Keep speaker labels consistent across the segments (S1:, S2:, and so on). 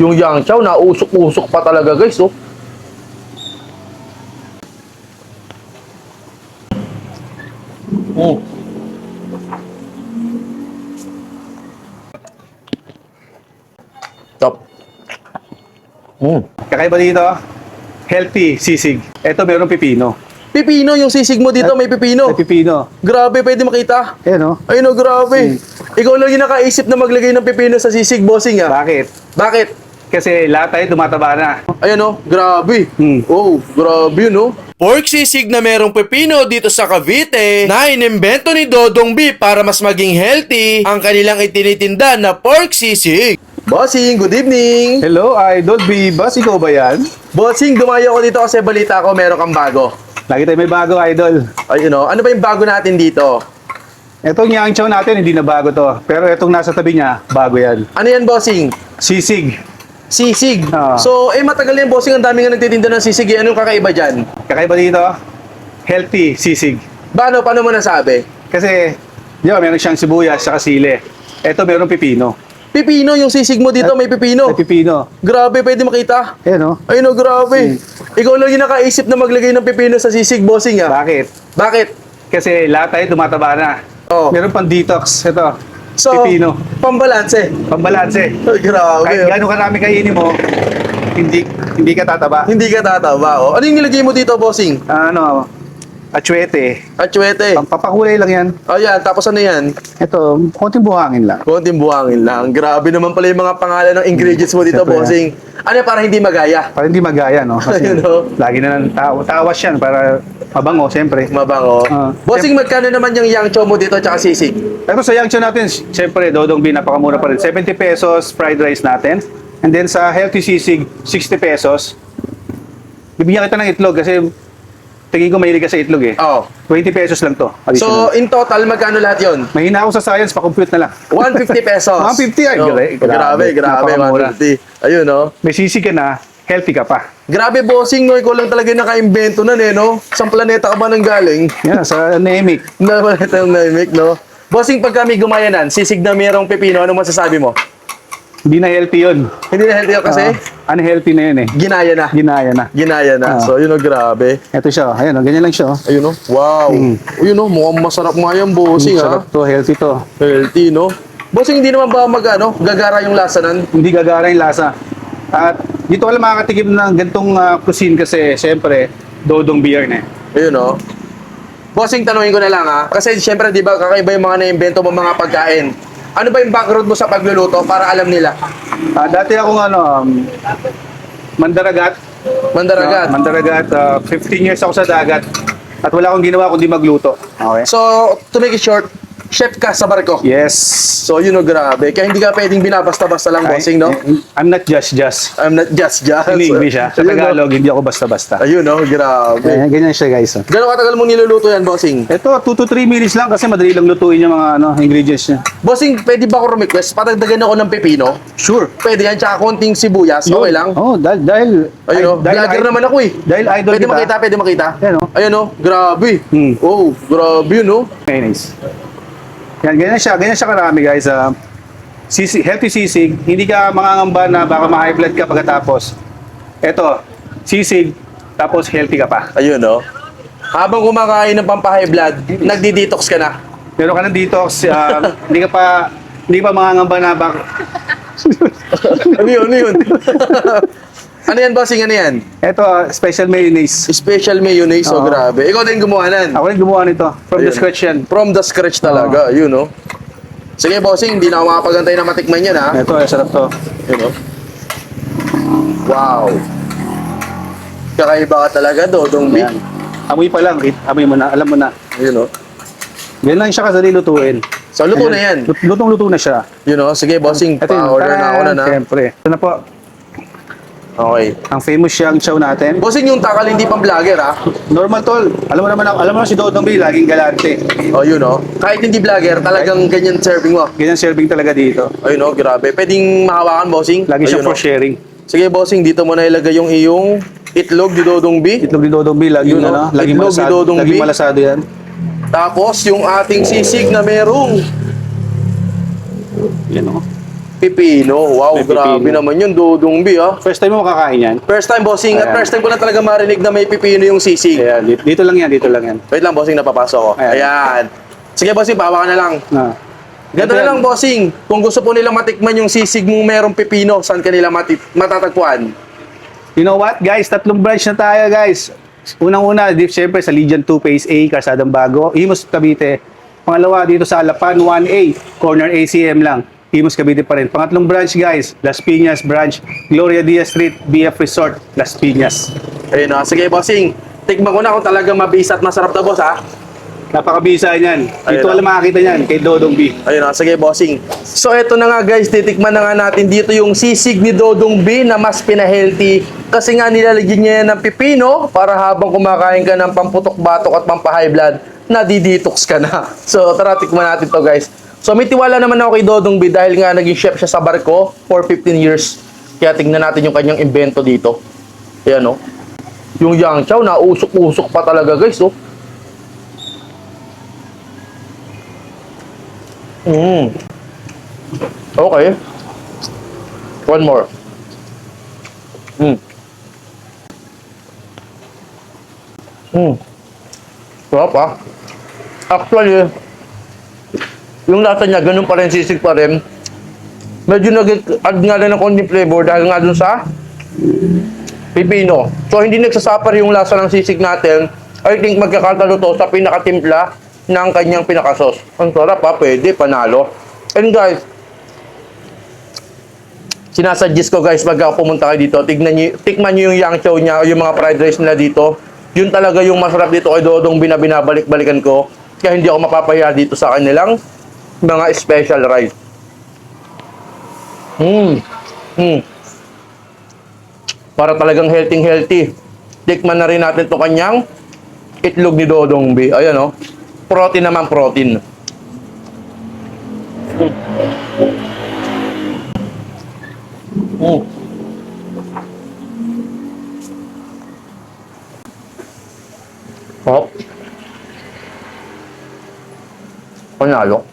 S1: Yung yang chow, nausok-usok pa talaga guys, oh. Mm. Top.
S2: Kakaiba dito, healthy sisig. Ito meron pipino.
S1: Pipino, yung sisig mo dito, may pipino.
S2: May pipino.
S1: Grabe, pwede makita.
S2: Ayan, oh.
S1: Ayun, oh, grabe. Ikaw lang yung nakaisip na maglagay ng pipino sa sisig, bossing, ah.
S2: Bakit?
S1: Bakit?
S2: Kasi lahat tayo tumataba na.
S1: Ayun, oh, grabe. Oh, grabe, no? Pork sisig na merong pepino dito sa Cavite na inimbento ni Dodong B para mas maging healthy ang kanilang itinitinda na pork sisig. Bossing, good evening.
S2: Hello, Idol Bibas. Ikaw ba yan?
S1: Bossing, dumayo ako dito kasi balita ko meron kang bago.
S2: Lagi tayo may bago, Idol.
S1: Ayun, oh, ano ba yung bago natin dito?
S2: Etong yang chow natin, hindi na bago to. Pero etong nasa tabi niya, bago yan.
S1: Ano yan, bossing?
S2: Sisig.
S1: Sisig.
S2: Ah.
S1: So, matagal na yung bossing, ang dami nga nagtitinda ng sisig. Anong kakaiba dyan?
S2: Kakaiba dito, healthy sisig.
S1: Paano mo nasabi?
S2: Kasi, di ba, meron siyang sibuyas sa sili. Ito meron pipino.
S1: Pipino, yung sisig mo dito, may pipino.
S2: May pipino.
S1: Grabe, pwede makita.
S2: Ayan, oh.
S1: Ayun, oh, grabe. Ikaw lang yung nakaisip na maglagay ng pipino sa sisig, bossing, ah.
S2: Bakit?
S1: Bakit?
S2: Kasi lahat tayo tumataba na.
S1: Oh.
S2: Meron pang detox. Ito,
S1: So,
S2: pipino.
S1: pambalanse.
S2: Pambalanse.
S1: Ay, grabe.
S2: Kahit
S1: Oh.
S2: gano'ng karami kainin mo, hindi ka tataba.
S1: Hindi ka tataba, oh. Ano yung nilagay mo dito, bossing?
S2: Ano, atsuete.
S1: Atsuete.
S2: Pampakulay lang yan.
S1: Oh, yan. Tapos ano yan?
S2: Ito, konting buhangin lang.
S1: Konting buhangin lang. Grabe naman pala yung mga pangalan ng ingredients mo dito,
S2: Siyempre,
S1: bossing. Ano, para hindi magaya?
S2: Para hindi magaya, no? Kasi
S1: Ayun, oh.
S2: lagi na lang tawas yan para mabango, siyempre.
S1: Mabango.
S2: Ah.
S1: Bossing, magkano naman yung yang chow mo dito tsaka sisig?
S2: Pero sa yang chow natin, siyempre, Dodong B, napakamura pa rin. 70 pesos fried rice natin. And then sa healthy sisig, 60 pesos. Bibigyan kita ng itlog kasi tingin ko mahilig ka sa itlog eh.
S1: Oh.
S2: 20 pesos lang to.
S1: So,
S2: Additional.
S1: in total, magkano lahat yon?
S2: Mahina ako sa science, pa-compute na lang.
S1: 150 pesos.
S2: 150 ay,
S1: Oh,
S2: grabe.
S1: grabe,
S2: Napakamura.
S1: 150. Ayun, no?
S2: May sisig ka na, healthy ka pa.
S1: Grabe, bossing, no? Ikaw lang talaga yung naka-invento na, eh, no? Saan planeta ka ba nang galing?
S2: Yan, sa anemic.
S1: Na planeta yung naimik, no? Bossing, pag kami gumayanan, sisig na mayroong pepino, ano masasabi mo?
S2: Hindi na healthy yun.
S1: Hindi na healthy yun kasi
S2: Unhealthy na yun eh.
S1: ginaya na.
S2: Ginaya na.
S1: Ginaya na.
S2: Ah.
S1: So, yun, no, grabe.
S2: Ito siya, ayan, ganyan lang siya.
S1: Ayun, no? Wow. Ayun, no? Mukhang masarap nga yan, bossing, ha?
S2: Sarap to, healthy to.
S1: Healthy, no? Bossing, hindi naman ba gagara yung lasa nan?
S2: Hindi gagara yung lasa. At dito ka lang makakatikim ng gantong cuisine kasi siyempre, Dodong beer na eh.
S1: Ayun, no? Bossing, tanungin ko na lang, ha? Kasi, syempre, di ba, kakaiba yung mga na-invento mo mga pagkain. Ano ba yung background mo sa pagluluto para alam nila?
S2: Dati akong mandaragat.
S1: Mandaragat.
S2: Mandaragat, 15 years ako sa dagat. At wala akong ginawa kundi magluto. Okay?
S1: So, to make it short, chef ka sa barko.
S2: Yes.
S1: So, yun, no, grabe. Kaya hindi ka pwedeng binabasta-basta lang, bossing, no?
S2: I'm not just.
S1: I'm not just.
S2: In English Sa
S1: Ayun, no?
S2: Tagalog, hindi ako basta-basta.
S1: Ayun, no? Grabe.
S2: Ganyan siya guys.
S1: Gano'ng katagal mong niluluto yan, bossing?
S2: Ito, 2 to 3 minutes lang kasi madali lang lutuin yung mga ingredients niya.
S1: Bossing, pwede ba ako request? Patagdagan ako ng pepino?
S2: Sure.
S1: Pwede yan, tsaka konting sibuyas. Okay lang?
S2: Oh, dahil
S1: Ayun, no? Vlogger naman ako, eh.
S2: Dahil idol
S1: Pwede
S2: kita.
S1: makita, pwede makita.
S2: Yan, no?
S1: Ayun, no? Grabe.
S2: Hmm.
S1: Oh, grabe, no?
S2: Mayonnaise. Yan, ganyan siya karami guys. Healthy sisig, hindi ka mangangamba na baka ma-high blood ka pagkatapos. Eto, sisig, tapos healthy ka pa.
S1: Ayun, no? Habang kumakain ng pampahay blood, nagdi-detox ka na.
S2: Meron ka ng detox, hindi pa mangangamba na baka...
S1: Ano yun, ano yun? Ano yan, bossing? Ano yan?
S2: Eto, special mayonnaise.
S1: Special mayonnaise, so
S2: Oo.
S1: grabe. Ikaw din gumawa nan.
S2: Ako rin gumawa nito, from the
S1: Ayun.
S2: scratch yan.
S1: From the scratch talaga, yun, no? Sige, bossing, hindi na ako makapagantay na matikman yan, ha?
S2: Eto, sarap to.
S1: Yun, no? Wow. Kakaiba ka talaga, Dodong B.
S2: Yan. Amoy pa lang, amoy mo na, alam mo na.
S1: Yun, no?
S2: Yan lang siya kadali lutuin.
S1: So, luto na yan.
S2: Lutong-luto na siya.
S1: Yun, no? Sige, bossing,
S2: Ito yun.
S1: pa-order na ako na, na.
S2: Siyempre. Ito na po,
S1: Okay.
S2: ang famous yang chow natin.
S1: Bossing, yung takal hindi pang vlogger, ha?
S2: Normal tol. Alam mo na si Dodong B, laging galante.
S1: O, yun, no? Kahit hindi vlogger, talagang ganyan serving mo.
S2: Ganyan serving talaga dito.
S1: Ayun, no? Grabe. Pwedeng mahawakan, bossing.
S2: Lagi siyang
S1: Ayun,
S2: for
S1: no?
S2: sharing.
S1: Sige, bossing, dito mo na ilagay yung iyong itlog ni Dodong B.
S2: Itlog ni Dodong B, laging
S1: Yun, no?
S2: laging
S1: Itlog ni
S2: malasado,
S1: Dodong
S2: laging
S1: B.
S2: malasado yan.
S1: Tapos, yung ating sisig na merong
S2: Yan o.
S1: pipino. Wow,
S2: May
S1: grabe
S2: pipino.
S1: naman yun, Dodong B, ha?
S2: First time mo makakain yan?
S1: First time, bossing. At
S2: Ayan.
S1: first time ko na talaga marinig na may pipino yung sisig.
S2: Ayan, dito lang yan, dito lang yan.
S1: Wait lang, bossing, napapasok ko.
S2: Ayan.
S1: Ayan. Sige, bossing, bawa ka na lang.
S2: Ah.
S1: Ganito na lang, bossing. Kung gusto po nilang matikman yung sisig mong merong pipino, saan kanila matatagpuan?
S2: You know what, guys? 3 branch na tayo, guys. Unang-una, syempre sa Legion 2 Phase A, Calsadang Bago, Imus, Cavite. Pangalawa, dito sa Alapan 1A, corner ACM lang. Imus, Cavite pa rin. Pangatlong branch, guys, Las Piñas branch, Gloria Diaz Street, BF Resort, Las Piñas.
S1: Ayun, sige, bossing. Tikman ko na kung talaga mabisa at masarap na, boss, ha?
S2: Napakabisa niyan. Dito
S1: Ayun.
S2: wala makakita niyan, kay Dodong B.
S1: Ayun, sige, bossing. So, eto na nga, guys. Titikman na nga natin dito yung sisig ni Dodong B na mas pina-healthy. Kasi nga nilalagyan niya yan ng pipino para habang kumakain ka ng pamputok-batok at pampahay blood, nadidetox ka na. So, tara, tikman natin to, guys. So, may tiwala naman ako kay Dodong B dahil nga naging chef siya sa barko for 15 years. Kaya tignan natin yung kanyang invento dito. Ayan, oh. Yung yang chow, nausok-usok pa talaga, guys, oh. Okay. One more. Sarap, ah. Actually, yung lasa niya, ganun pa rin, sisig pa rin. Medyo nag-add nga lang ng konting flavor dahil nga dun sa pipino. So, hindi nagsasapar yung lasa ng sisig natin. I think magkakatalo to sa pinakatimpla ng kanyang pinakasos. Ang sarap, ha? Pwede, panalo. And guys, sinasuggest ko, guys, pag pumunta kayo dito, tikman nyo yung yang chow niya o yung mga fried rice nila dito. Yun talaga yung masarap dito kay Dodong binabalik-balikan ko. Kaya hindi ako mapapahiya dito sa kanilang mga special rice. Para talagang healthy. Tikman na rin natin to kanyang itlog ni Dodong B. Ayan, oh. Protein naman, protein. Oh. Panalo.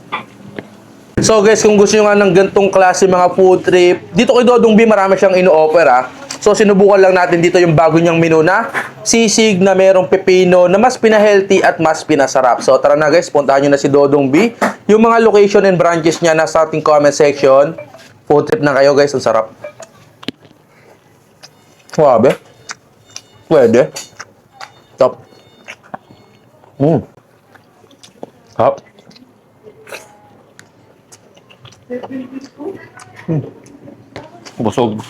S1: So guys, kung gusto nyo nga ng gantong klase mga food trip, dito kay Dodong B marami siyang ino-offer, ha. So sinubukan lang natin dito yung bago niyang menu na sisig na merong pepino na mas pina-healthy at mas pinasarap. So tara na, guys, puntahan nyo na si Dodong B. Yung mga location and branches niya nasa ating comment section. Food trip na kayo, guys, ang sarap. Suabe. Pwede. Top. Top. Busog.